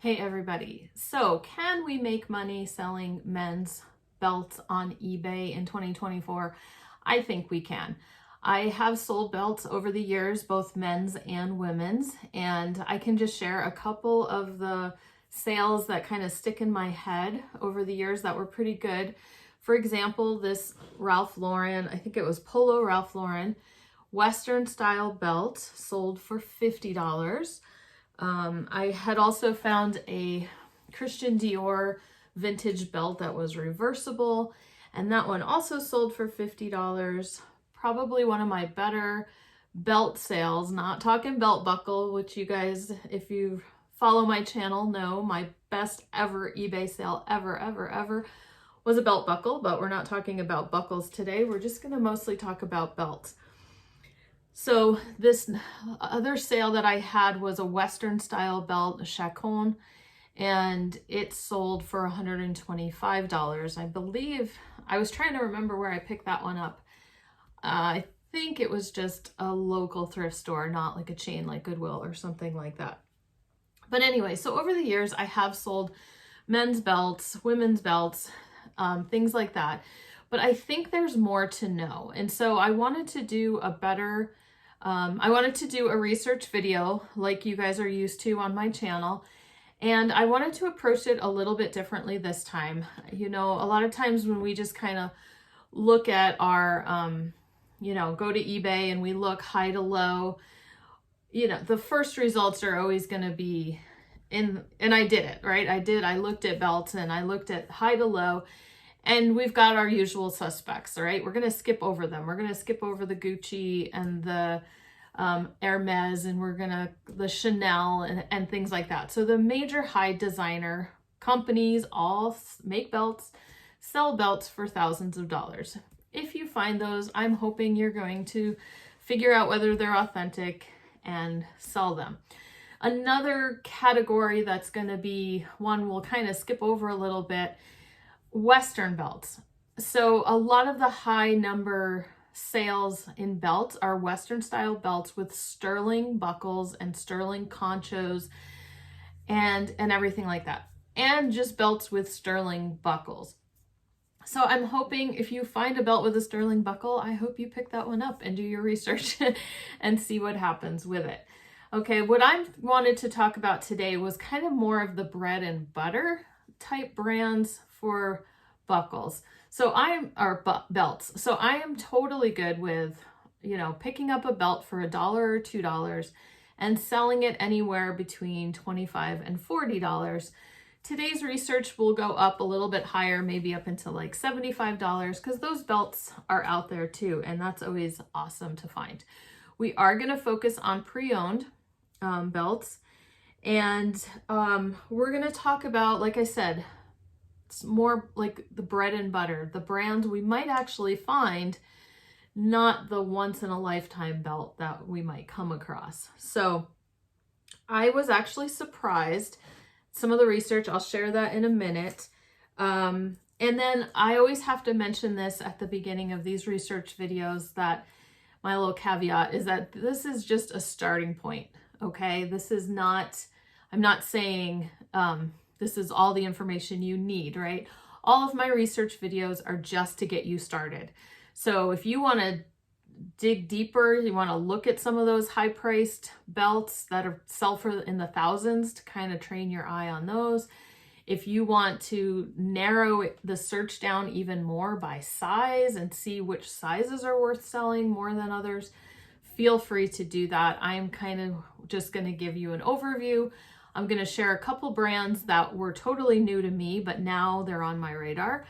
Hey everybody, so can we make money selling men's belts on eBay in 2024? I think we can. I have sold belts over the years, both men's and women's, and I can just share a couple of the sales that kind of stick in my head over the years that were pretty good. For example, this Ralph Lauren, I think it was Polo Ralph Lauren, Western style belt sold for $50. I had also found a Christian Dior vintage belt that was reversible, and that one also sold for $50. Probably one of my better belt sales, not talking belt buckle, which you guys, if you follow my channel, know my best ever eBay sale ever was a belt buckle, but we're not talking about buckles today. We're just going to mostly talk about belts. So this other sale that I had was a Western style belt, a chacon, and it sold for $125. I believe, I was trying to remember where I picked that one up. I think it was just a local thrift store, not like a chain like Goodwill or something like that. But anyway, so over the years, I have sold men's belts, women's belts, things like that. But I think there's more to know. And so I wanted to do a better I wanted to do a research video like you guys are used to on my channel, and I wanted to approach it a little bit differently this time. You know, a lot of times when we just kind of look at our, go to eBay and we look high to low, the first results are always going to be and I did it, right? I looked at belts and I looked at high to low. And we've got our usual suspects, all right? We're going to skip over them. We're going to skip over the Gucci and the Hermes, and the Chanel and things like that. So the major high designer companies all make belts, sell belts for thousands of dollars. If you find those, I'm hoping you're going to figure out whether they're authentic and sell them. Another category that's going to be one we'll kind of skip over a little bit, Western belts. So a lot of the high number sales in belts are Western style belts with sterling buckles and sterling conchos and everything like that. And just belts with sterling buckles. So I'm hoping if you find a belt with a sterling buckle, I hope you pick that one up and do your research and see what happens with it. Okay, what I wanted to talk about today was kind of more of the bread and butter type brands for buckles. Belts. So I am totally good with, picking up a belt for $1 or $2 and selling it anywhere between $25 and $40. Today's research will go up a little bit higher, maybe up into like $75, because those belts are out there too, and that's always awesome to find. We are going to focus on pre-owned belts, and we're going to talk about, like I said, it's more like the bread and butter, the brands we might actually find, not the once in a lifetime belt that we might come across. So I was actually surprised. Some of the research, I'll share that in a minute. And then I always have to mention this at the beginning of these research videos, that my little caveat is that this is just a starting point. Okay. This is not, I'm not saying, this is all the information you need, right? All of my research videos are just to get you started. So if you want to dig deeper, you want to look at some of those high-priced belts that sell for in the thousands to kind of train your eye on those. If you want to narrow the search down even more by size and see which sizes are worth selling more than others, feel free to do that. I'm kind of just going to give you an overview. I'm going to share a couple brands that were totally new to me, but now they're on my radar.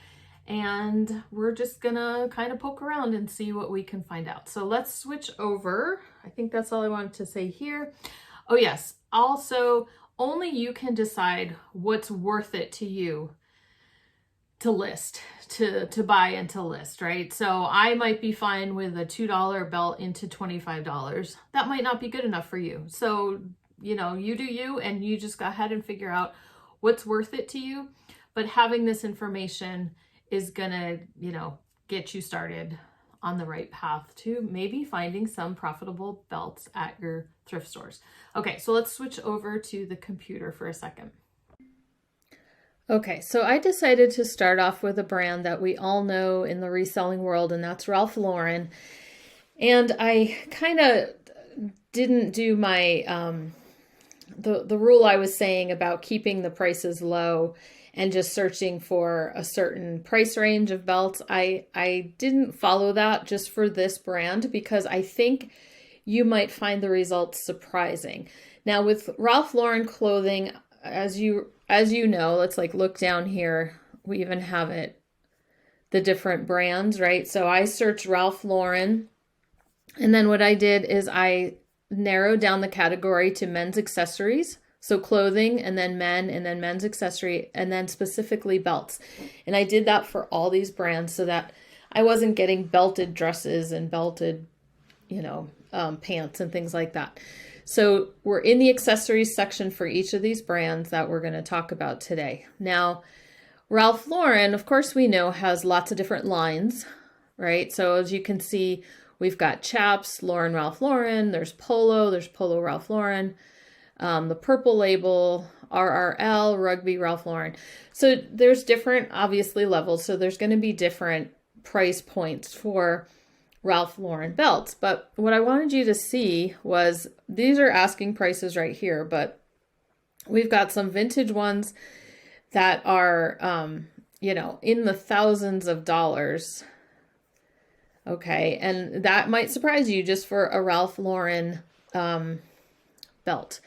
And we're just going to kind of poke around and see what we can find out. So let's switch over. I think that's all I wanted to say here. Oh yes. Also, only you can decide what's worth it to you to list, to buy and to list, right? So I might be fine with a $2 belt into $25. That might not be good enough for you. So you do you, and you just go ahead and figure out what's worth it to you. But having this information is gonna, get you started on the right path to maybe finding some profitable belts at your thrift stores. Okay, so let's switch over to the computer for a second. Okay, so I decided to start off with a brand that we all know in the reselling world, and that's Ralph Lauren. And I kind of didn't do my the rule I was saying about keeping the prices low and just searching for a certain price range of belts. I didn't follow that just for this brand because I think you might find the results surprising. Now with Ralph Lauren clothing, as you know, let's like look down here. We even have it, the different brands, right? So I searched Ralph Lauren, and then what I did is I narrowed down the category to men's accessories. So clothing, and then men, and then men's accessory, and then specifically belts. And I did that for all these brands so that I wasn't getting belted dresses and belted, pants and things like that. So we're in the accessories section for each of these brands that we're going to talk about today. Now, Ralph Lauren, of course, we know has lots of different lines, right? So as you can see, we've got Chaps, Lauren Ralph Lauren, there's Polo Ralph Lauren, the Purple Label, RRL, Rugby Ralph Lauren. So there's different, obviously, levels. So there's going to be different price points for Ralph Lauren belts. But what I wanted you to see was these are asking prices right here, but we've got some vintage ones that are, in the thousands of dollars. Okay, and that might surprise you just for a Ralph Lauren belt.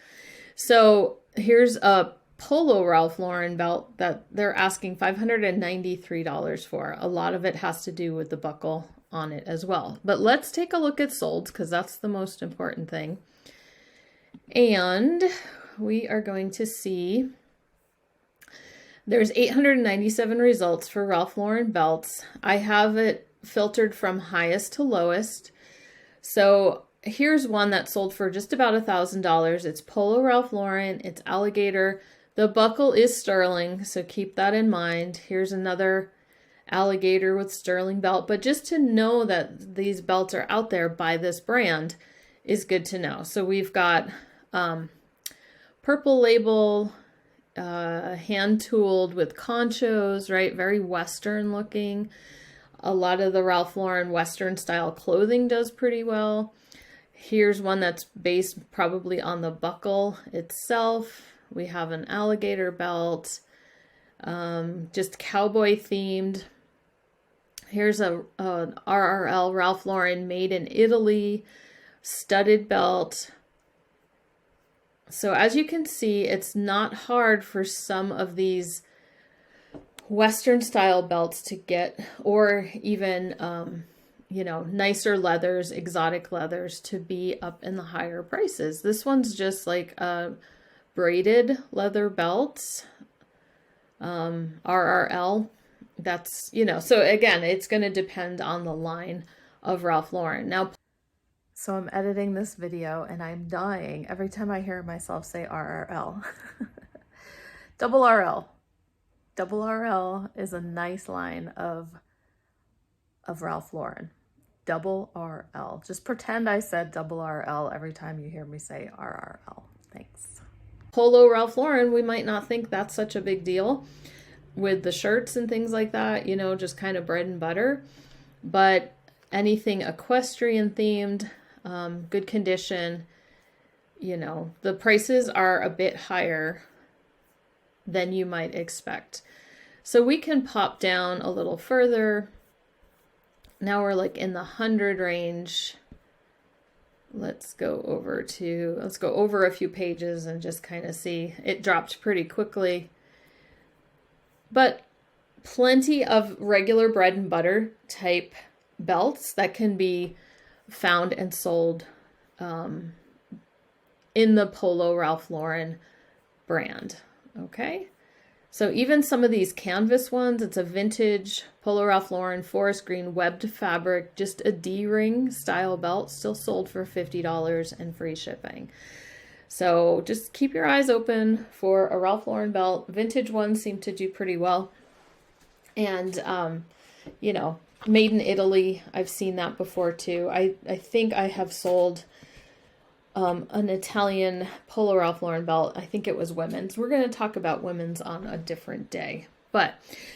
So here's a Polo Ralph Lauren belt that they're asking $593 for. A lot of it has to do with the buckle on it as well. But let's take a look at solds because that's the most important thing. And we are going to see there's 897 results for Ralph Lauren belts. I have it filtered from highest to lowest. So here's one that sold for just about $1,000. It's Polo Ralph Lauren. It's alligator. The buckle is sterling, so keep that in mind. Here's another alligator with sterling belt. But just to know that these belts are out there by this brand is good to know. So we've got Purple Label, hand-tooled with conchos, right? Very Western looking. A lot of the Ralph Lauren Western style clothing does pretty well. Here's one that's based probably on the buckle itself. We have an alligator belt, just cowboy themed. Here's an RRL Ralph Lauren made in Italy studded belt. So as you can see, it's not hard for some of these Western style belts to get, or even, nicer leathers, exotic leathers to be up in the higher prices. This one's just like a braided leather belts, RRL. That's, so again, it's going to depend on the line of Ralph Lauren. Now, so I'm editing this video and I'm dying every time I hear myself say RRL. Double RL. Double RL is a nice line of Ralph Lauren. Double RL. Just pretend I said double RL every time you hear me say RRL. Thanks. Polo Ralph Lauren, we might not think that's such a big deal with the shirts and things like that, just kind of bread and butter. But anything equestrian themed, good condition, the prices are a bit higher than you might expect. So we can pop down a little further. Now we're like in the 100 range. Let's go over a few pages and just kind of see. It dropped pretty quickly. But plenty of regular bread and butter type belts that can be found and sold in the Polo Ralph Lauren brand. Okay, so even some of these canvas ones, it's a vintage Polo Ralph Lauren forest green webbed fabric, just a D-ring style belt, still sold for $50 and free shipping. So just keep your eyes open for a Ralph Lauren belt. Vintage ones seem to do pretty well. And, made in Italy, I've seen that before too. I think I have sold an Italian Polo Ralph Lauren belt. I think it was women's. We're going to talk about women's on a different day. But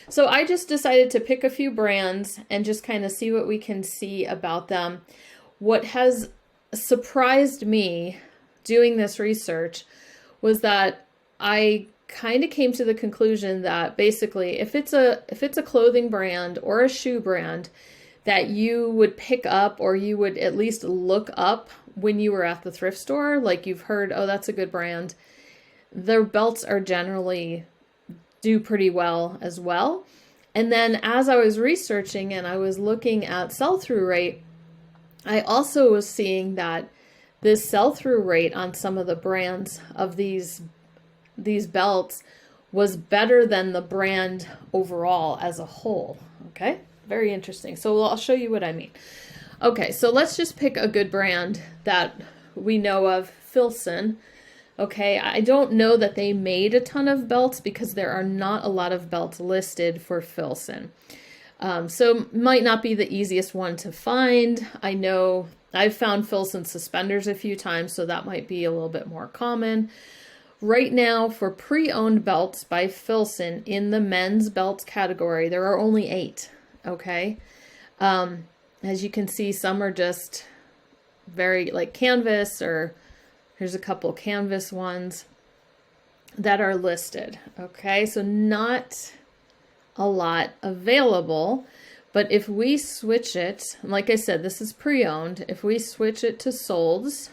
so I just decided to pick a few brands and just kind of see what we can see about them. What has surprised me doing this research was that I kind of came to the conclusion that basically if it's a clothing brand or a shoe brand that you would pick up or you would at least look up when you were at the thrift store, like you've heard, oh, that's a good brand, their belts are generally do pretty well as well. And then as I was researching and I was looking at sell-through rate, I also was seeing that this sell-through rate on some of the brands of these belts was better than the brand overall as a whole. Okay, very interesting. So I'll show you what I mean. Okay, so let's just pick a good brand that we know of, Filson. Okay, I don't know that they made a ton of belts because there are not a lot of belts listed for Filson. So might not be the easiest one to find. I know I've found Filson suspenders a few times, so that might be a little bit more common. Right now, for pre-owned belts by Filson in the men's belts category, there are only 8, okay? As you can see, some are just very like canvas, or here's a couple canvas ones that are listed, okay? So not a lot available, but if we switch it, like I said, this is pre-owned, if we switch it to solds,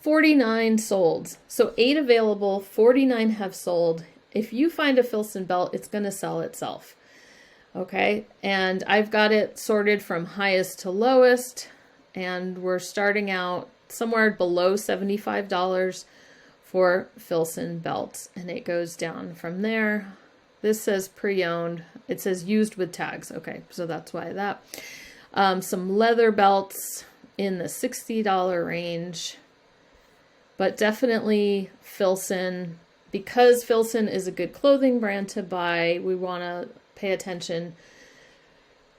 49 sold. So 8 available, 49 have sold. If you find a Filson belt, it's going to sell itself. Okay, and I've got it sorted from highest to lowest, and we're starting out somewhere below $75 for Filson belts, and it goes down from there. This says pre-owned. It says used with tags. Okay, so that's why that. Some leather belts in the $60 range, but definitely Filson. Because Filson is a good clothing brand to buy, we want to pay attention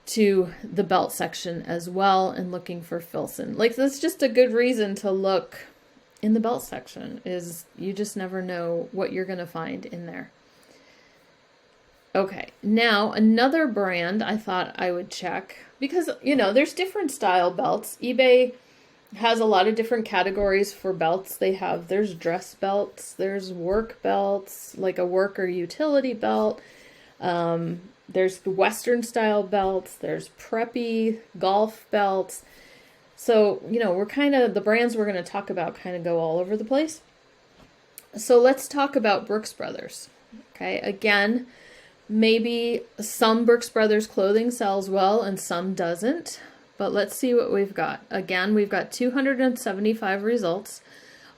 to the belt section as well and looking for Filson. Like, that's just a good reason to look in the belt section, is you just never know what you're going to find in there. Okay, now another brand I thought I would check, because, you know, there's different style belts. eBay has a lot of different categories for belts. There's dress belts, there's work belts, like a work or utility belt. There's the Western style belts, there's preppy golf belts. So, you know, the brands we're going to talk about kind of go all over the place. So let's talk about Brooks Brothers. Okay, again, maybe some Brooks Brothers clothing sells well and some doesn't, but let's see what we've got. Again, we've got 275 results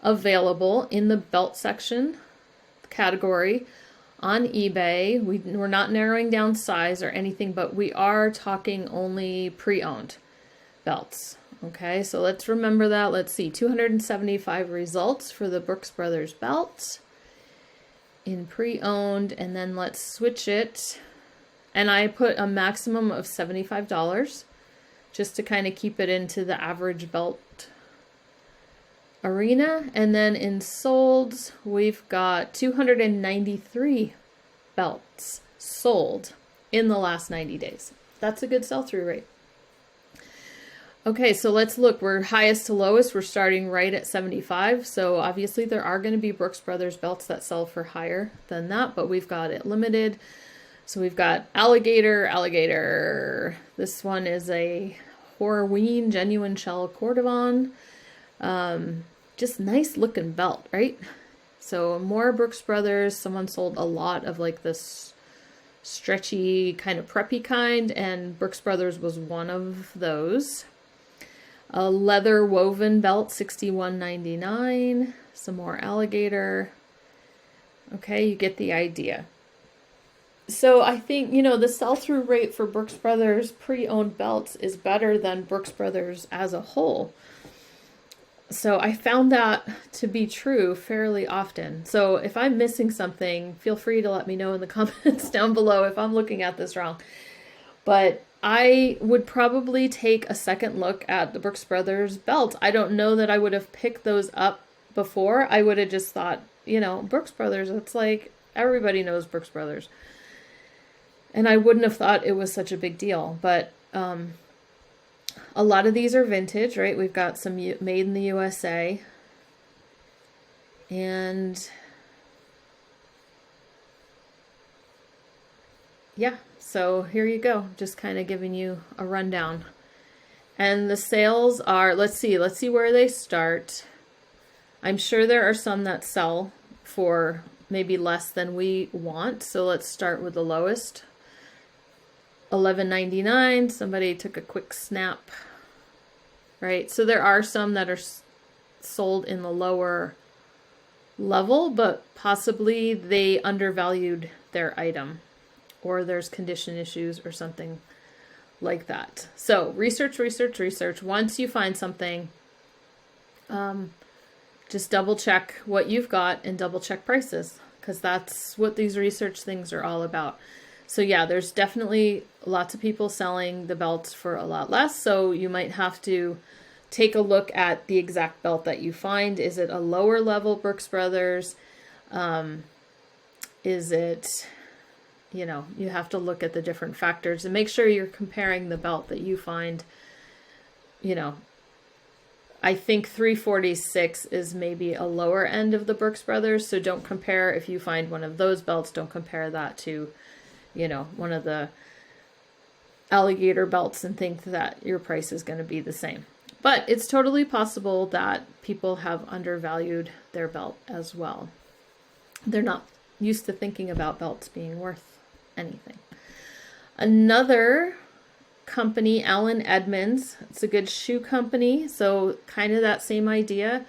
available in the belt section category on eBay. We're not narrowing down size or anything, but we are talking only pre-owned belts. Okay, so let's remember that. Let's see, 275 results for the Brooks Brothers belts in pre-owned, and then let's switch it. And I put a maximum of $75 just to kind of keep it into the average belt arena. And then in solds, we've got 293 belts sold in the last 90 days. That's a good sell-through rate. Okay, so let's look. We're highest to lowest. We're starting right at 75. So obviously there are going to be Brooks Brothers belts that sell for higher than that, but we've got it limited. So we've got alligator. This one is a Horween genuine shell cordovan. Just nice looking belt, right? So more Brooks Brothers. Someone sold a lot of like this stretchy kind of preppy kind, and Brooks Brothers was one of those. A leather woven belt, $61.99. Some more alligator. Okay, you get the idea. So I think, you know, the sell-through rate for Brooks Brothers pre-owned belts is better than Brooks Brothers as a whole. So I found that to be true fairly often. So if I'm missing something, feel free to let me know in the comments down below if I'm looking at this wrong. But I would probably take a second look at the Brooks Brothers belt. I don't know that I would have picked those up before. I would have just thought, you know, Brooks Brothers, it's like everybody knows Brooks Brothers. And I wouldn't have thought it was such a big deal. But a lot of these are vintage, right? We've got some made in the USA. And yeah, so here you go. Just kind of giving you a rundown. And the sales are, let's see where they start. I'm sure there are some that sell for maybe less than we want. So let's start with the lowest. $11.99. Somebody took a quick snap, right? So there are some that are sold in the lower level, but possibly they undervalued their item, or there's condition issues or something like that. So research. Once you find something, just double check what you've got and double check prices, because that's what these research things are all about. So yeah, there's definitely lots of people selling the belts for a lot less. So you might have to take a look at the exact belt that you find. Is it a lower level Brooks Brothers? Is it, you know, you have to look at the different factors and make sure you're comparing the belt that you find. You know, I think 346 is maybe a lower end of the Brooks Brothers. So don't compare, if you find one of those belts, don't compare that to, you know, one of the alligator belts and think that your price is going to be the same. But it's totally possible that people have undervalued their belt as well. They're not used to thinking about belts being worth anything. Another company, Allen Edmonds. It's a good shoe company, so kind of that same idea.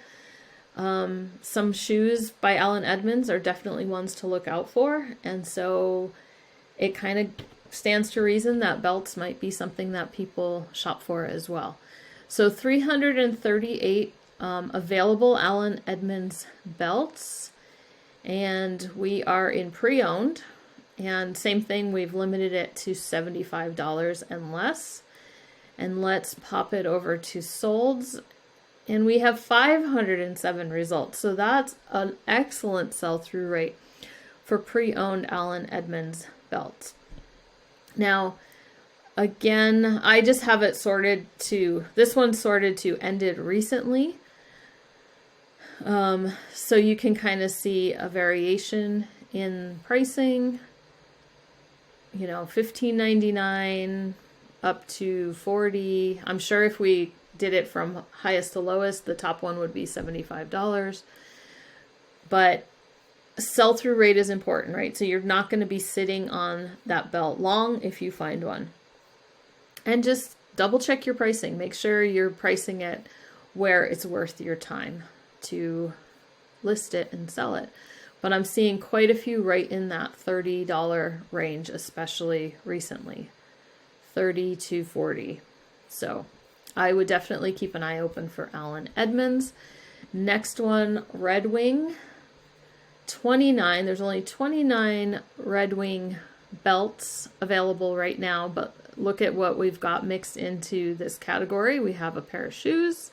Some shoes by Allen Edmonds are definitely ones to look out for, and so it kind of stands to reason that belts might be something that people shop for as well. So 338 available Allen Edmonds belts, and we are in pre-owned, and same thing, we've limited it to $75 and less. And let's pop it over to solds, and we have 507 results. So that's an excellent sell-through rate for pre-owned Allen Edmonds belts. Now, again, I just have it sorted to, this one's sorted to ended recently. So you can kind of see a variation in pricing, you know, $15.99 up to $40. I'm sure if we did it from highest to lowest, the top one would be $75. But sell-through rate is important, right? So you're not going to be sitting on that belt long if you find one. And just double check your pricing. Make sure you're pricing it where it's worth your time to list it and sell it. But I'm seeing quite a few right in that $30 range, especially recently, 30 to 40. So I would definitely keep an eye open for Allen Edmonds. Next one, Redwing. 29. There's only 29 Redwing belts available right now, but look at what we've got mixed into this category. We have a pair of shoes.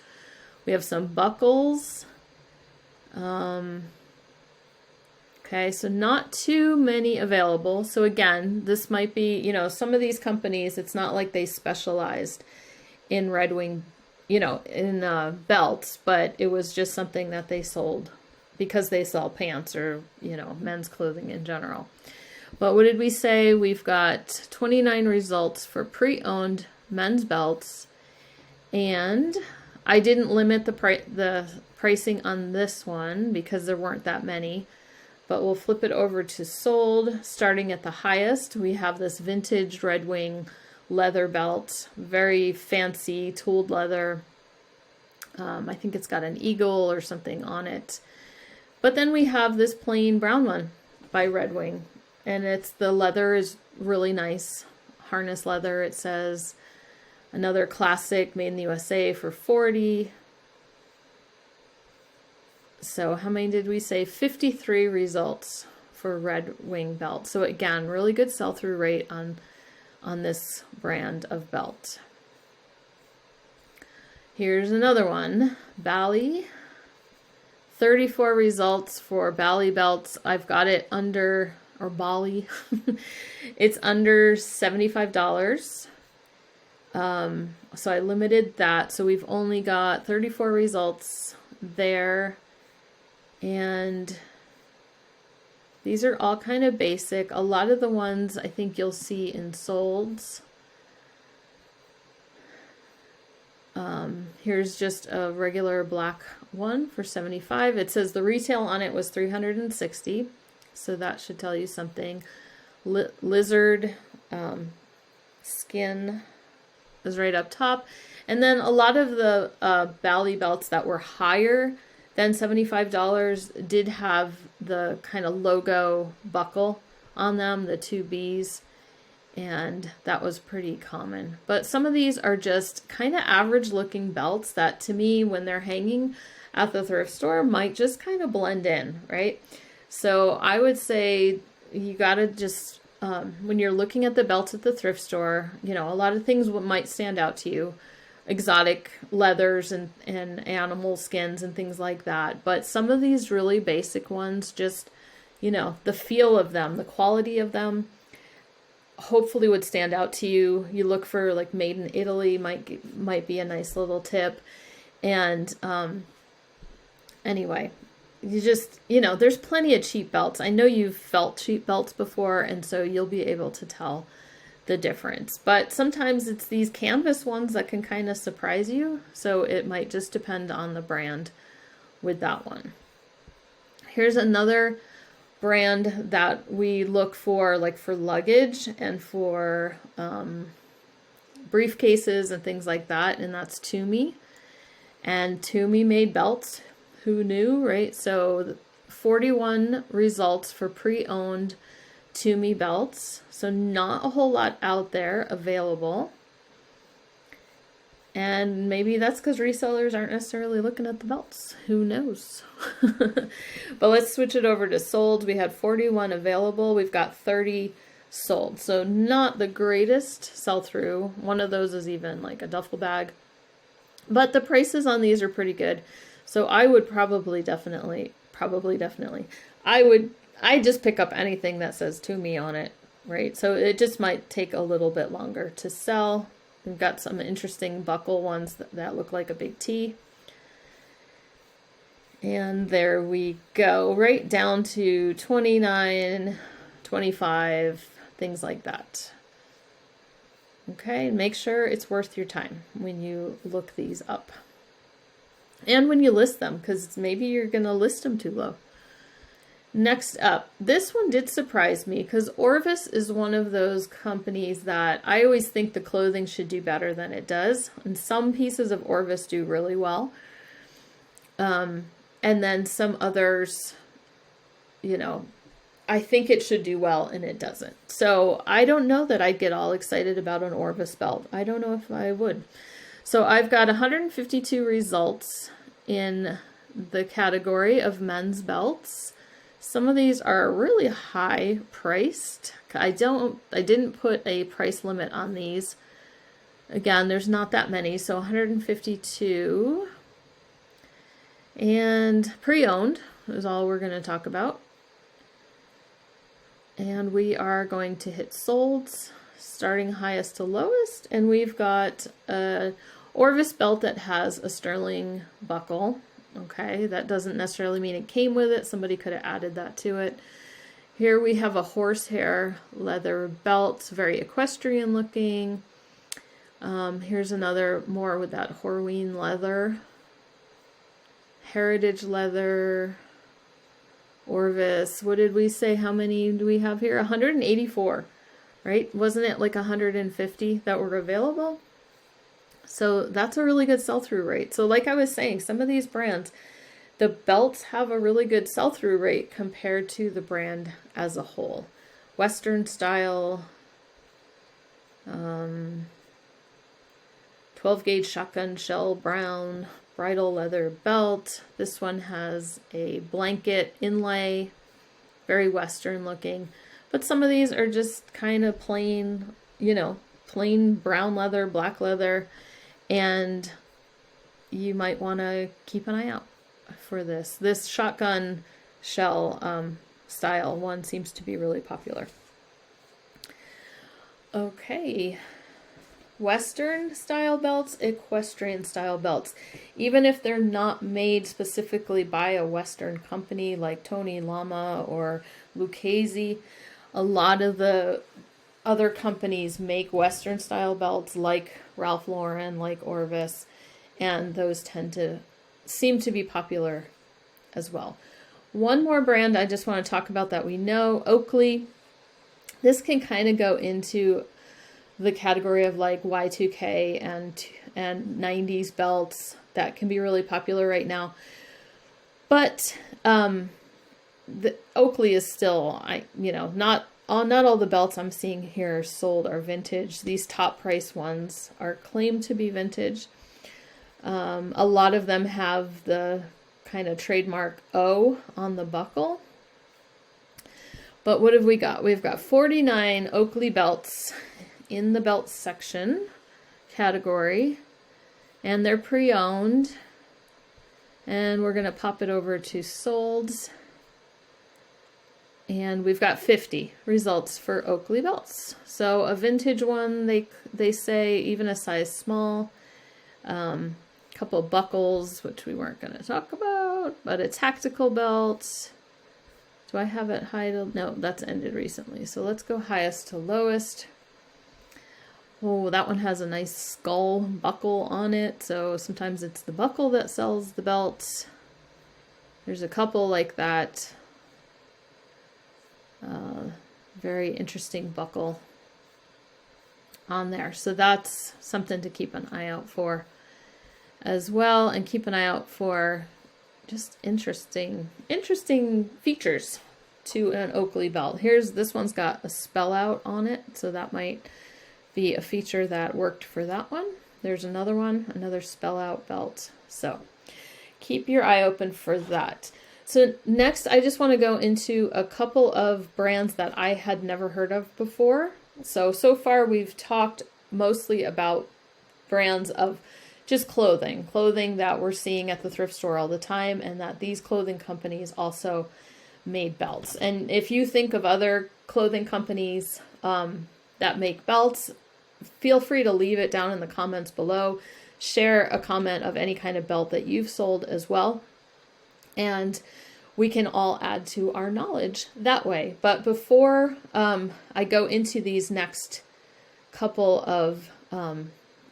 We have some buckles. Okay, so not too many available. So again, this might be, you know, some of these companies, it's not like they specialized in Redwing, you know, in belts, but it was just something that they sold because they sell pants or, you know, men's clothing in general. But what did we say? We've got 29 results for pre-owned men's belts, and I didn't limit the pricing on this one because there weren't that many. But we'll flip it over to sold. Starting at the highest, we have this vintage Redwing leather belt, very fancy tooled leather. I think it's got an eagle or something on it. But then we have this plain brown one by Redwing, and it's, the leather is really nice, harness leather. It says another classic made in the USA for $40. So how many did we say? 53 results for Redwing belt. So again, really good sell-through rate on on this brand of belt. Here's another one, Bali. 34 results for Bali belts. I've got it under, or Bali, it's under $75. So I limited that. So we've only got 34 results there. And these are all kind of basic. A lot of the ones I think you'll see in solds. Here's just a regular black one for $75. It says the retail on it was $360, so that should tell you something. Lizard skin is right up top, and then a lot of the Bali belts that were higher than $75 did have the kind of logo buckle on them, the two B's. And that was pretty common. But some of these are just kind of average looking belts that to me, when they're hanging at the thrift store, might just kind of blend in, right? So I would say you got to just, when you're looking at the belts at the thrift store, you know, a lot of things might stand out to you. Exotic leathers and animal skins and things like that. But some of these really basic ones, just, you know, the feel of them, the quality of them, hopefully would stand out to you. You look for like made in Italy might be a nice little tip. And anyway, you just, you know, there's plenty of cheap belts. I know you've felt cheap belts before, and so you'll be able to tell the difference. But sometimes it's these canvas ones that can kind of surprise you. So it might just depend on the brand with that one. Here's another brand that we look for, like for luggage and for briefcases and things like that, and that's Tumi. And Tumi made belts. Who knew, right? So 41 results for pre-owned Tumi belts. So not a whole lot out there available. And maybe that's because resellers aren't necessarily looking at the belts. Who knows? But let's switch it over to sold. We had 41 available. We've got 30 sold. So not the greatest sell-through. One of those is even like a duffel bag. But the prices on these are pretty good. So I would probably definitely, I just pick up anything that says Tumi on it, right? So it just might take a little bit longer to sell. We've got some interesting buckle ones that look like a big T. And there we go, right down to 29, 25, things like that. Okay, make sure it's worth your time when you look these up. And when you list them, because maybe you're going to list them too low. Next up, this one did surprise me because Orvis is one of those companies that I always think the clothing should do better than it does. And some pieces of Orvis do really well. And then some others, you know, I think it should do well and it doesn't. So I don't know that I'd get all excited about an Orvis belt. I don't know if I would. So I've got 152 results in the category of men's belts. Some of these are really high priced. I didn't put a price limit on these. Again, there's not that many, so 152. And pre-owned is all we're going to talk about. And we are going to hit solds, starting highest to lowest. And we've got a Orvis belt that has a sterling buckle. Okay, that doesn't necessarily mean it came with it. Somebody could have added that to it. Here we have a horsehair leather belt, very equestrian looking. Here's another more with that Horween leather. Heritage leather. Orvis. What did we say? How many do we have here? 184, right? Wasn't it like 150 that were available? So that's a really good sell-through rate. So like I was saying, some of these brands, the belts have a really good sell-through rate compared to the brand as a whole. Western style, 12 gauge shotgun shell brown bridal leather belt. This one has a blanket inlay, very Western looking. But some of these are just kind of plain you know, plain brown leather, black leather, and you might want to keep an eye out for this. This shotgun shell style one seems to be really popular. Okay. Western style belts, equestrian style belts. Even if they're not made specifically by a Western company like Tony Lama or Lucchese, a lot of the other companies make Western style belts like Ralph Lauren, like Orvis, and those tend to seem to be popular as well. One more brand I just want to talk about that we know, Oakley. This can kind of go into the category of like Y2K and 90s belts that can be really popular right now. But the Oakley is still, not all the belts I'm seeing here sold are vintage. These top price ones are claimed to be vintage. A lot of them have the kind of trademark O on the buckle. But what have we got? We've got 49 Oakley belts in the belt section category, and they're pre-owned. And we're going to pop it over to solds. And we've got 50 results for Oakley belts. So a vintage one, they say even a size small. Couple buckles, which we weren't going to talk about, but a tactical belt. Do I have it high to, no, that's ended recently. So let's go highest to lowest. Oh, that one has a nice skull buckle on it. So sometimes it's the buckle that sells the belts. There's a couple like that. Very interesting buckle on there. So that's something to keep an eye out for as well. And keep an eye out for just interesting features to an Oakley belt. This one's got a spell out on it. So that might be a feature that worked for that one. There's another one, another spell out belt. So keep your eye open for that. So next, I just want to go into a couple of brands that I had never heard of before. So far we've talked mostly about brands of just clothing that we're seeing at the thrift store all the time, and that these clothing companies also made belts. And if you think of other clothing companies that make belts, feel free to leave it down in the comments below. Share a comment of any kind of belt that you've sold as well. And we can all add to our knowledge that way. But before I go into these next couple of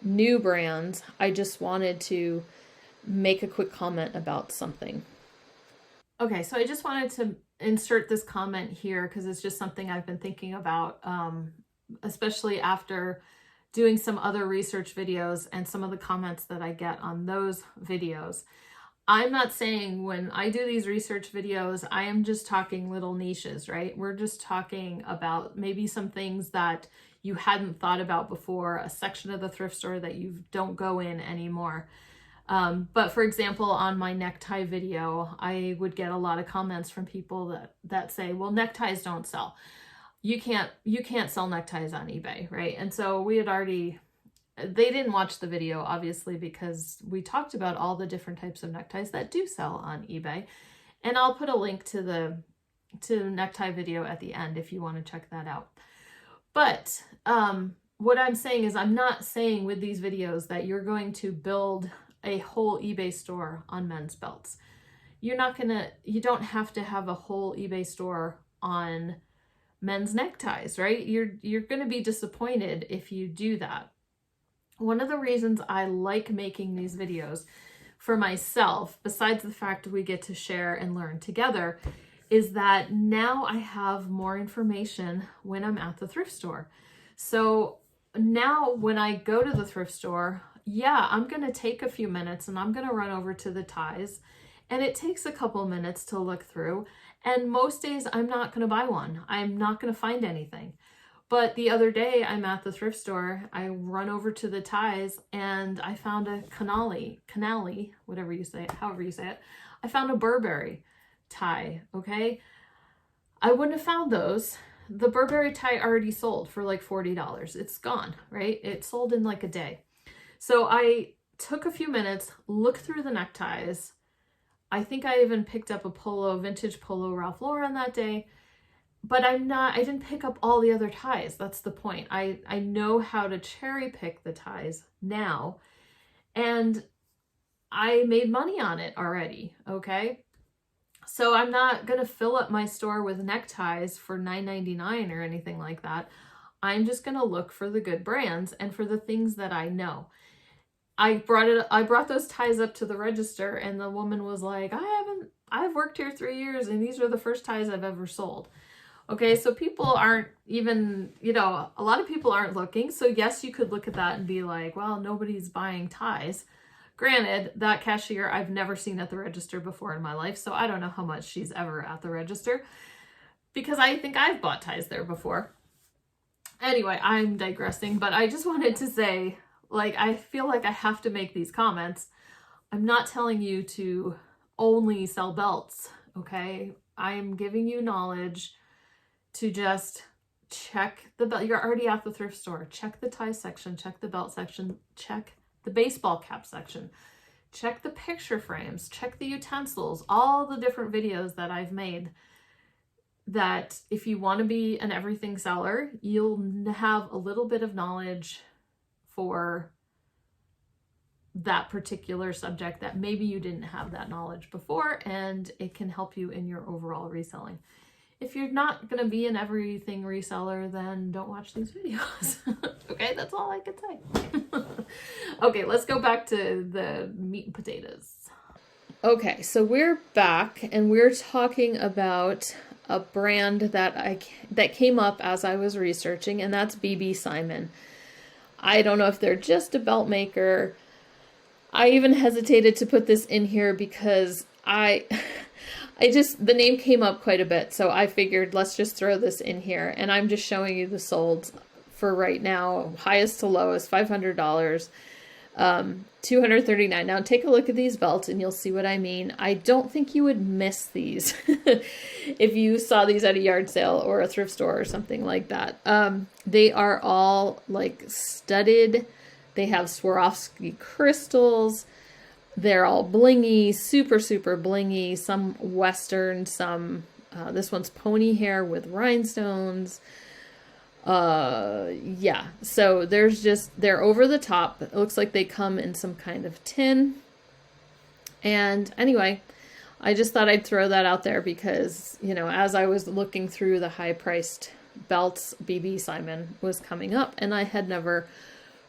new brands, I just wanted to make a quick comment about something. Okay, so I just wanted to insert this comment here because it's just something I've been thinking about, especially after doing some other research videos and some of the comments that I get on those videos. I'm not saying when I do these research videos, I am just talking little niches, right? We're just talking about maybe some things that you hadn't thought about before, a section of the thrift store that you don't go in anymore. But for example, on my necktie video, I would get a lot of comments from people that say, well, neckties don't sell. You can't sell neckties on eBay, right? And so they didn't watch the video, obviously, because we talked about all the different types of neckties that do sell on eBay. And I'll put a link to the necktie video at the end if you want to check that out. But what I'm saying is, I'm not saying with these videos that you're going to build a whole eBay store on men's belts. You don't have to have a whole eBay store on men's neckties, right? You're going to be disappointed if you do that. One of the reasons I like making these videos for myself, besides the fact we get to share and learn together, is that now I have more information when I'm at the thrift store. So now when I go to the thrift store, yeah, I'm going to take a few minutes and I'm going to run over to the ties, and it takes a couple minutes to look through. And most days I'm not going to buy one. I'm not going to find anything. But the other day I'm at the thrift store, I run over to the ties and I found a canali, whatever you say it, however you say it. I found a Burberry tie, okay? I wouldn't have found those the Burberry tie already sold for like $40. It's gone, right? It sold in like a day. So I took a few minutes, looked through the neckties. I think I even picked up a polo, vintage polo Ralph Lauren that day. But I didn't pick up all the other ties. That's the point. I know how to cherry pick the ties now. And I made money on it already, okay? So I'm not going to fill up my store with neckties for $9.99 or anything like that. I'm just going to look for the good brands and for the things that I know. I brought those ties up to the register, and the woman was like, I've worked here 3 years and these are the first ties I've ever sold. Okay, so people aren't even, a lot of people aren't looking. So yes, you could look at that and be like, well, nobody's buying ties. Granted, that cashier I've never seen at the register before in my life, so I don't know how much she's ever at the register, because I think I've bought ties there before. Anyway, I'm digressing, but I just wanted to say, like, I feel like I have to make these comments. I'm not telling you to only sell belts, okay? I'm giving you knowledge to just check the belt. You're already at the thrift store. Check the tie section, check the belt section, check the baseball cap section, check the picture frames, check the utensils, all the different videos that I've made, that if you want to be an everything seller, you'll have a little bit of knowledge for that particular subject that maybe you didn't have that knowledge before, and it can help you in your overall reselling. If you're not going to be an everything reseller, then don't watch these videos. Okay, that's all I can say. Okay, let's go back to the meat and potatoes. Okay, so we're back and we're talking about a brand that came up as I was researching, and that's BB Simon. I don't know if they're just a belt maker. I even hesitated to put this in here because the name came up quite a bit, so I figured let's just throw this in here, and I'm just showing you the solds for right now, highest to lowest, $500, $239. Now take a look at these belts and you'll see what I mean. I don't think you would miss these if you saw these at a yard sale or a thrift store or something like that. They are all like studded. They have Swarovski crystals. They're all blingy, super, super blingy, some Western, some, this one's pony hair with rhinestones. Yeah, so they're over the top. It looks like they come in some kind of tin. And anyway, I just thought I'd throw that out there because, as I was looking through the high-priced belts, BB Simon was coming up, and I had never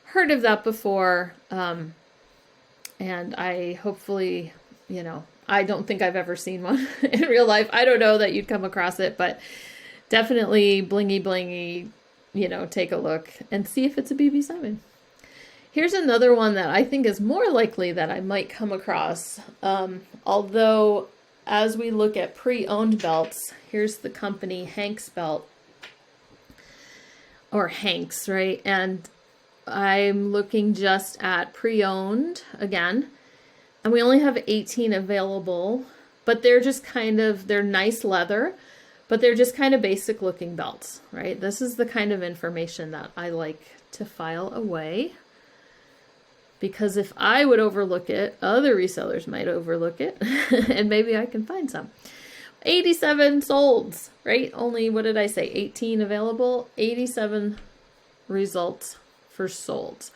heard of that before. And I hopefully, I don't think I've ever seen one in real life. I don't know that you'd come across it, but definitely blingy, blingy, take a look and see if it's a BB Simon. Here's another one that I think is more likely that I might come across. Although as we look at pre-owned belts, here's the company Hanks Belt, or Hanks, right? And I'm looking just at pre-owned again, and we only have 18 available, but they're just they're nice leather, but they're just kind of basic looking belts, right? This is the kind of information that I like to file away, because if I would overlook it, other resellers might overlook it, and maybe I can find some. 87 solds, right? Only, what did I say? 18 available, 87 results for solds.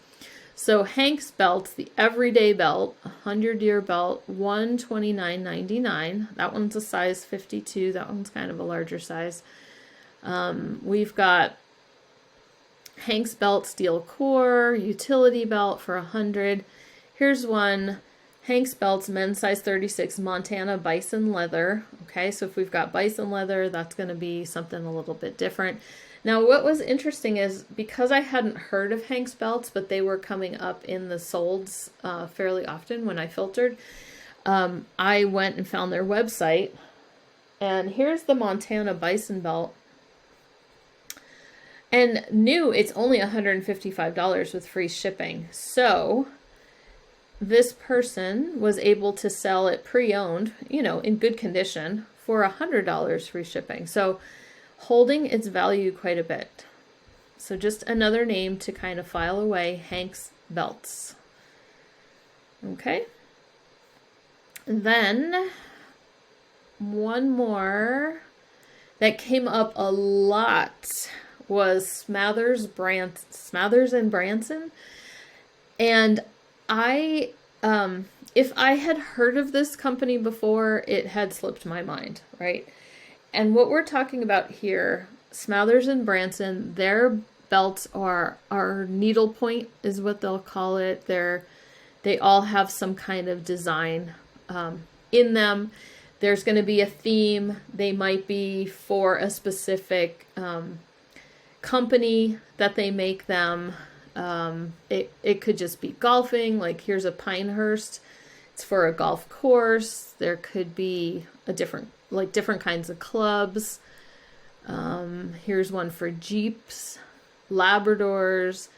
So Hanks belts, the everyday belt, 100-year belt, $129.99. That one's a size 52. That one's kind of a larger size. We've got Hanks belt steel core, utility belt for $100. Here's one, Hanks belts, men's size 36, Montana bison leather. Okay, so if we've got bison leather, that's going to be something a little bit different. Now, what was interesting is because I hadn't heard of Hanks belts, but they were coming up in the solds fairly often when I filtered, I went and found their website. And here's the Montana bison belt. And new, it's only $155 with free shipping. So this person was able to sell it pre-owned, in good condition for $100 free shipping. So holding its value quite a bit. So just another name to kind of file away, Hank's Belts. Okay. Then one more that came up a lot was Smothers and Branson. And if I had heard of this company before, it had slipped my mind, right? And what we're talking about here, Smothers and Branson, their belts are needlepoint is what they'll call it. They all have some kind of design in them. There's going to be a theme. They might be for a specific company that they make them. It could just be golfing. Like here's a Pinehurst. It's for a golf course. There could be different kinds of clubs. Here's one for Jeeps, Labradors.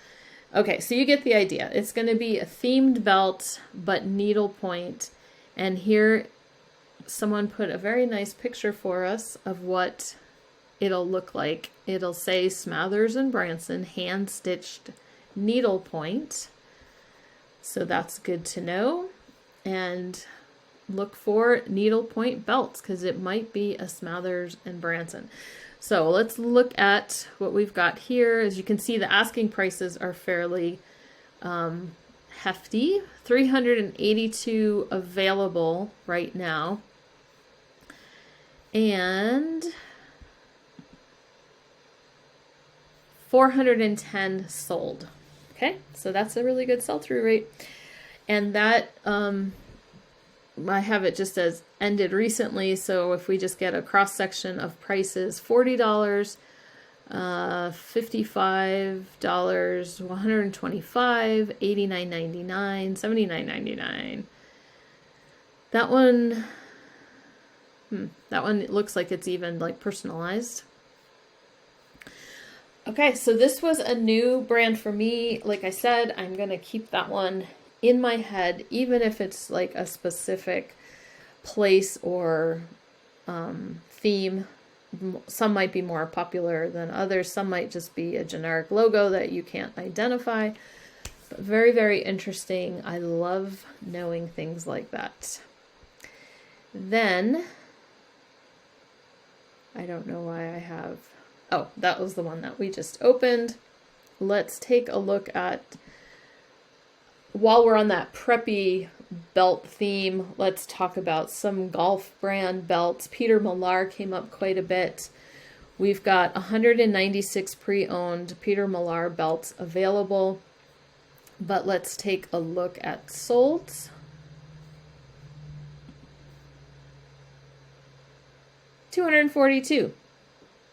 Okay, so you get the idea. It's going to be a themed belt, but needlepoint. And here someone put a very nice picture for us of what it'll look like. It'll say Smothers and Branson hand-stitched needlepoint. So that's good to know. And look for needlepoint belts because it might be a Smothers and Branson. So let's look at what we've got here. As you can see, the asking prices are fairly hefty. 382 available right now. And 410 sold. Okay, so that's a really good sell-through rate. And that, I have it just as ended recently. So if we just get a cross-section of prices, $40, $55, $125, $89.99, $79.99. That one looks like it's even like personalized. Okay, so this was a new brand for me. Like I said, I'm going to keep that one in my head, even if it's like a specific place or theme. Some might be more popular than others. Some might just be a generic logo that you can't identify. But very, very interesting. I love knowing things like that. Then, I don't know why I have... Oh, that was the one that we just opened. Let's take a look at, while we're on that preppy belt theme, let's talk about some golf brand belts. Peter Millar came up quite a bit. We've got 196 pre-owned Peter Millar belts available, but let's take a look at solds. $242.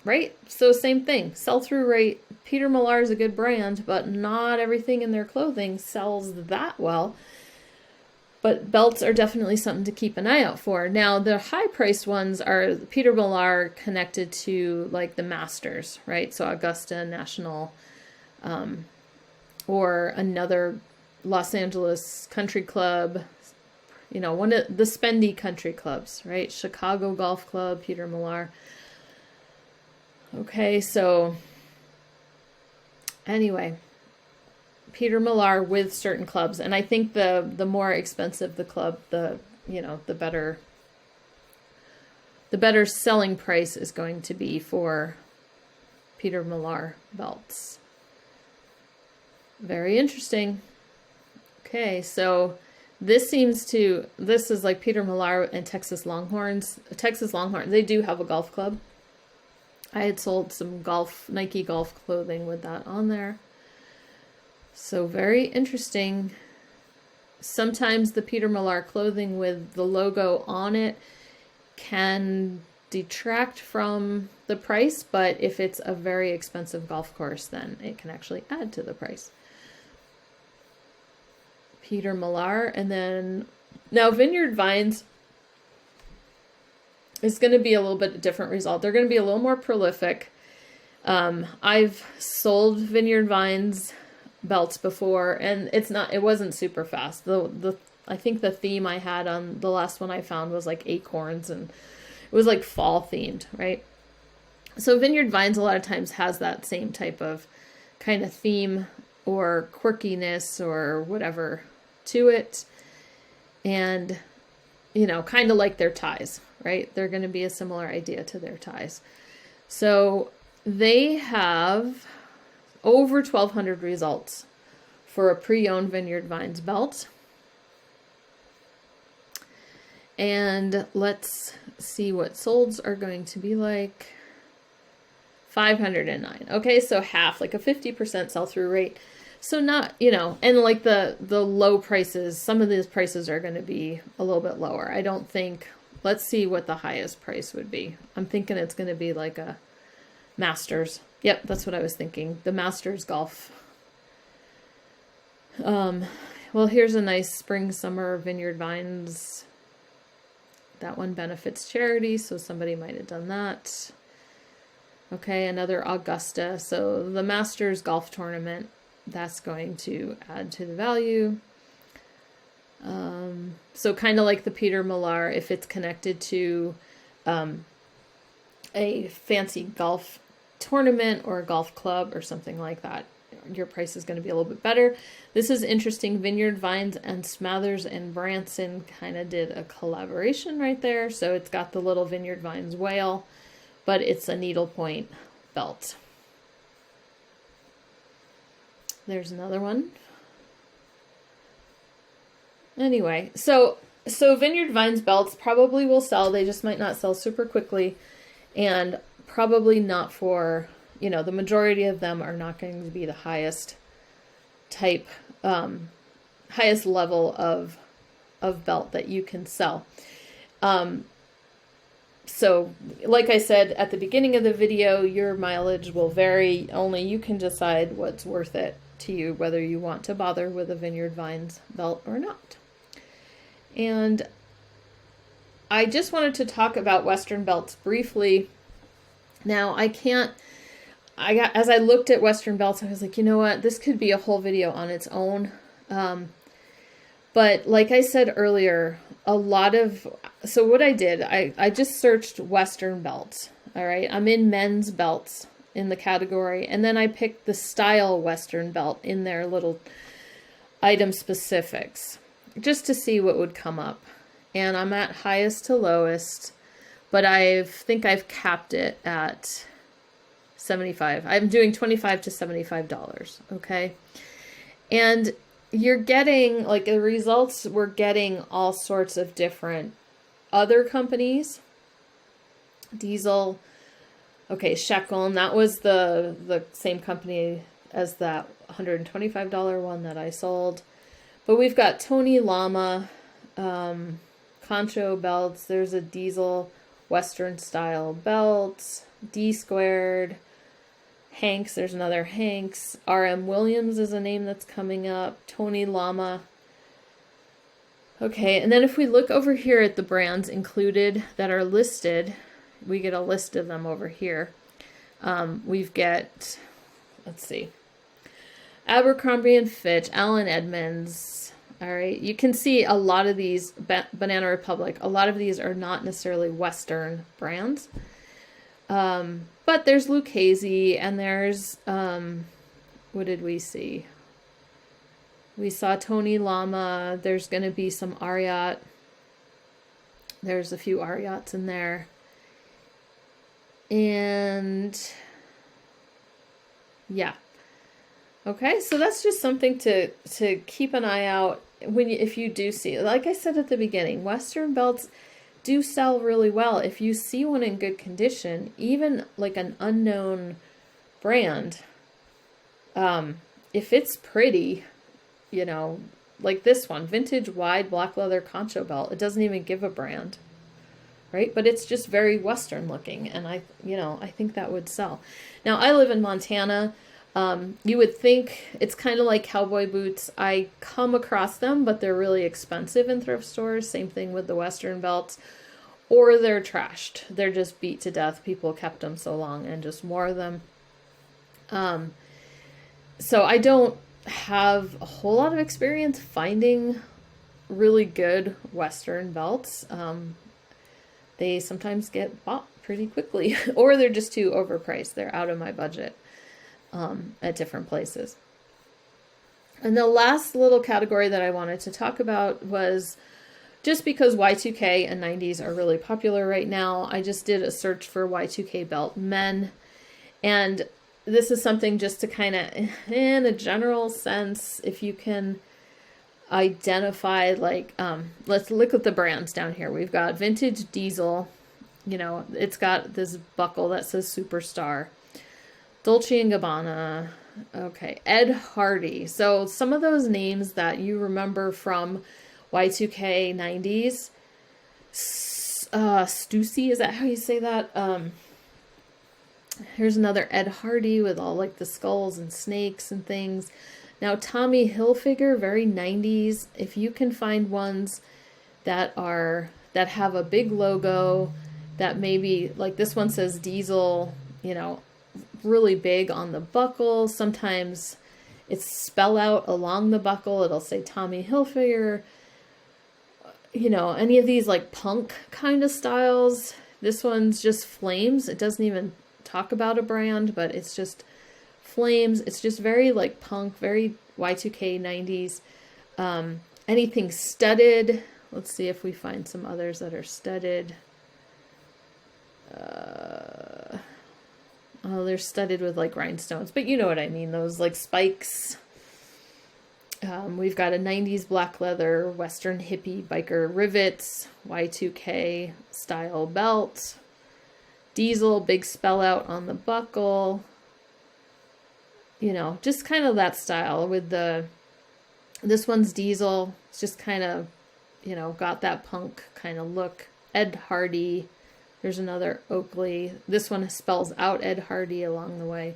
Right? So same thing. Sell-through rate. Peter Millar is a good brand, but not everything in their clothing sells that well. But belts are definitely something to keep an eye out for. Now, the high-priced ones are Peter Millar connected to like the Masters, right? So Augusta National, or another Los Angeles country club, you know, one of the spendy country clubs, right? Chicago Golf Club, Peter Millar. Okay, so anyway, Peter Millar with certain clubs, and I think the more expensive the club, the better selling price is going to be for Peter Millar belts. Very interesting. Okay, so this is like Peter Millar and Texas Longhorns. Texas Longhorns, they do have a golf club. I had sold some Nike golf clothing with that on there. So very interesting. Sometimes the Peter Millar clothing with the logo on it can detract from the price, but if it's a very expensive golf course, then it can actually add to the price. Peter Millar, and then now Vineyard Vines is going to be a little bit different result. They're going to be a little more prolific. I've sold Vineyard Vines belts before, and it wasn't super fast. I think the theme I had on the last one I found was like acorns, and it was like fall themed, right? So Vineyard Vines a lot of times has that same type of kind of theme or quirkiness or whatever to it. And, you know, kind of like their ties, right? They're going to be a similar idea to their ties. So they have over 1,200 results for a pre-owned Vineyard Vines belt. And let's see what solds are going to be like. 509. Okay, so half, like a 50% sell-through rate. So not, you know, and like the low prices, some of these prices are going to be a little bit lower. I don't think, let's see what the highest price would be. I'm thinking it's going to be like a Masters. Yep, that's what I was thinking. The Masters golf. Well, here's a nice spring, summer Vineyard Vines. That one benefits charity, so somebody might have done that. Okay, another Augusta. So the Masters golf tournament, that's going to add to the value. So kind of like the Peter Millar, if it's connected to a fancy golf tournament or a golf club or something like that, your price is going to be a little bit better. This is interesting. Vineyard Vines and Smothers and Branson kind of did a collaboration right there. So it's got the little Vineyard Vines whale, but it's a needlepoint belt. There's another one. Anyway, so Vineyard Vines belts probably will sell. They just might not sell super quickly, and probably not for, you know, the majority of them are not going to be the highest type, highest level of belt that you can sell. So like I said at the beginning of the video, your mileage will vary. Only you can decide what's worth it to you, whether you want to bother with a Vineyard Vines belt or not. And I just wanted to talk about Western belts briefly. Now, as I looked at Western belts, I was like, you know what, this could be a whole video on its own. But like I said earlier, so what I did, I just searched Western belts. All right. I'm in men's belts in the category. And then I picked the style Western belt in their little item specifics just to see what would come up. And I'm at highest to lowest, but I think I've capped it at $75. I'm doing $25 to $75. Okay. And you're getting, like, the results, we're getting all sorts of different other companies. Diesel, okay, Shekel, and that was the same company as that $125 one that I sold. But we've got Tony Lama, Concho belts. There's a Diesel Western style belt, D squared. Hanks, there's another Hanks. RM Williams is a name that's coming up. Tony Lama. Okay, and then if we look over here at the brands included that are listed, we get a list of them over here. We've got, let's see, Abercrombie and Fitch, Allen Edmonds. All right, you can see a lot of these, Banana Republic, a lot of these are not necessarily Western brands. But there's Lucchese, and there's, what did we see? We saw Tony Lama. There's going to be some Ariat. There's a few Ariats in there. And yeah. Okay, so that's just something to keep an eye out if you do see. Like I said at the beginning, Western belts do sell really well. If you see one in good condition, even like an unknown brand, if it's pretty, you know, like this one, vintage wide black leather concho belt, it doesn't even give a brand, right? But it's just very Western looking, and I think that would sell. Now, I live in Montana. You would think it's kind of like cowboy boots. I come across them, but they're really expensive in thrift stores. Same thing with the Western belts. Or they're trashed. They're just beat to death. People kept them so long and just more of them. So I don't have a whole lot of experience finding really good Western belts. They sometimes get bought pretty quickly, or they're just too overpriced. They're out of my budget at different places. And the last little category that I wanted to talk about was, just because Y2K and 90s are really popular right now, I just did a search for Y2K belt men. And this is something just to kind of, in a general sense, if you can identify, like, let's look at the brands down here. We've got Vintage Diesel, you know, it's got this buckle that says Superstar. Dolce & Gabbana, okay, Ed Hardy. So some of those names that you remember from Y2K 90s, Stussy, is that how you say that? Here's another Ed Hardy with all like the skulls and snakes and things. Now Tommy Hilfiger, very 90s. If you can find ones that have a big logo, that maybe, like this one says Diesel, you know, really big on the buckle. Sometimes it's spell out along the buckle. It'll say Tommy Hilfiger. You know, any of these like punk kind of styles. This one's just Flames. It doesn't even talk about a brand, but it's just Flames. It's just very like punk, very Y2K 90s. Anything studded. Let's see if we find some others that are studded. Oh, they're studded with like rhinestones, but you know what I mean. Those like spikes. We've got a 90s black leather, Western hippie biker rivets, Y2K style belt, Diesel, big spell out on the buckle, you know, just kind of that style with this one's Diesel. It's just kind of, you know, got that punk kind of look. Ed Hardy, there's another Oakley. This one spells out Ed Hardy along the way.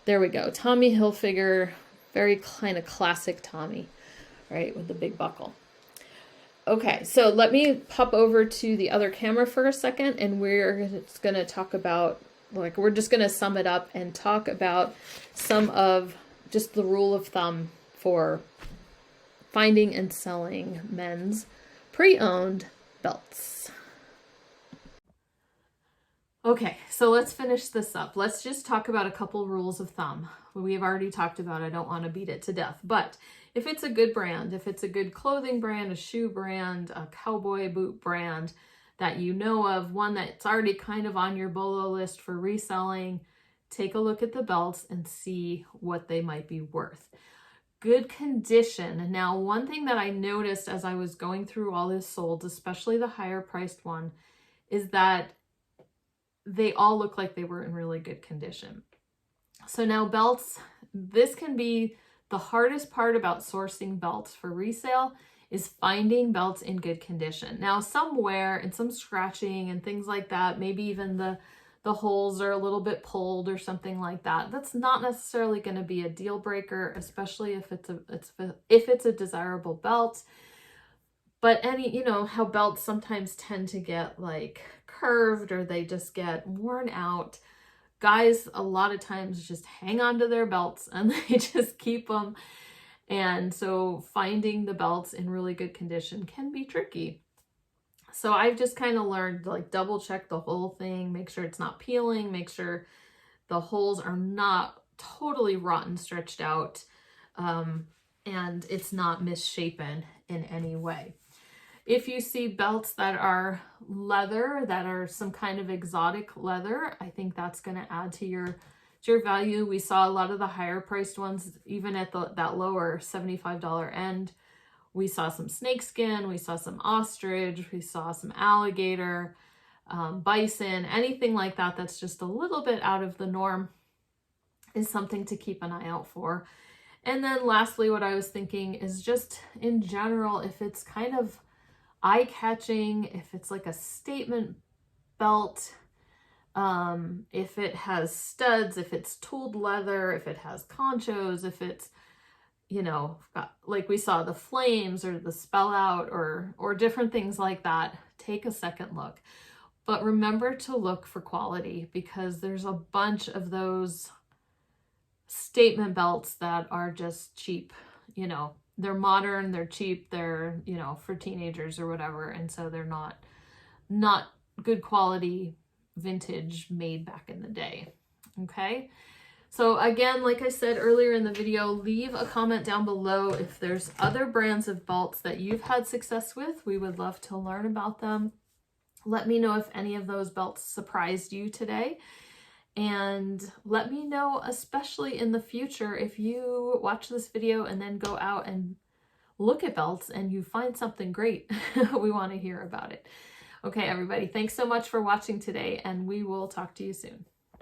There we go. Tommy Hilfiger, very kind of classic Tommy, right, with the big buckle. Okay, so let me pop over to the other camera for a second, and we're just going to talk about, like, we're just going to sum it up and talk about some of just the rule of thumb for finding and selling men's pre-owned belts. Okay, so let's finish this up. Let's just talk about a couple rules of thumb. We've already talked about, I don't want to beat it to death, but if it's a good brand, if it's a good clothing brand, a shoe brand, a cowboy boot brand that you know of, one that's already kind of on your BOLO list for reselling, take a look at the belts and see what they might be worth. Good condition. Now, one thing that I noticed as I was going through all this sold, especially the higher priced one, is that they all look like they were in really good condition. So now belts, this can be the hardest part about sourcing belts for resale, is finding belts in good condition. Now some wear and some scratching and things like that, maybe even the holes are a little bit pulled or something like that. That's not necessarily going to be a deal breaker, especially if it's a desirable belt. But you know how belts sometimes tend to get like curved or they just get worn out. Guys a lot of times just hang on to their belts and they just keep them. And so finding the belts in really good condition can be tricky. So I've just kind of learned, like, double check the whole thing, make sure it's not peeling, make sure the holes are not totally rotten, stretched out, and it's not misshapen in any way. If you see belts that are leather, that are some kind of exotic leather, I think that's going to add to your value. We saw a lot of the higher priced ones, even at that lower $75 end. We saw some snakeskin, we saw some ostrich, we saw some alligator, bison, anything like that that's just a little bit out of the norm is something to keep an eye out for. And then lastly, what I was thinking is just in general, if it's kind of eye-catching, if it's like a statement belt, if it has studs, if it's tooled leather, if it has conchos, if it's, you know, like we saw the flames or the spell out or different things like that, take a second look. But remember to look for quality, because there's a bunch of those statement belts that are just cheap. You know, they're modern, they're cheap, they're, you know, for teenagers or whatever, and so they're not not good quality vintage made back in the day. Okay. So again, like I said earlier in the video, leave a comment down below if there's other brands of belts that you've had success with. We would love to learn about them. Let me know if any of those belts surprised you today. And let me know, especially in the future, if you watch this video and then go out and look at belts and you find something great. We want to hear about it. Okay, everybody, thanks so much for watching today, and we will talk to you soon.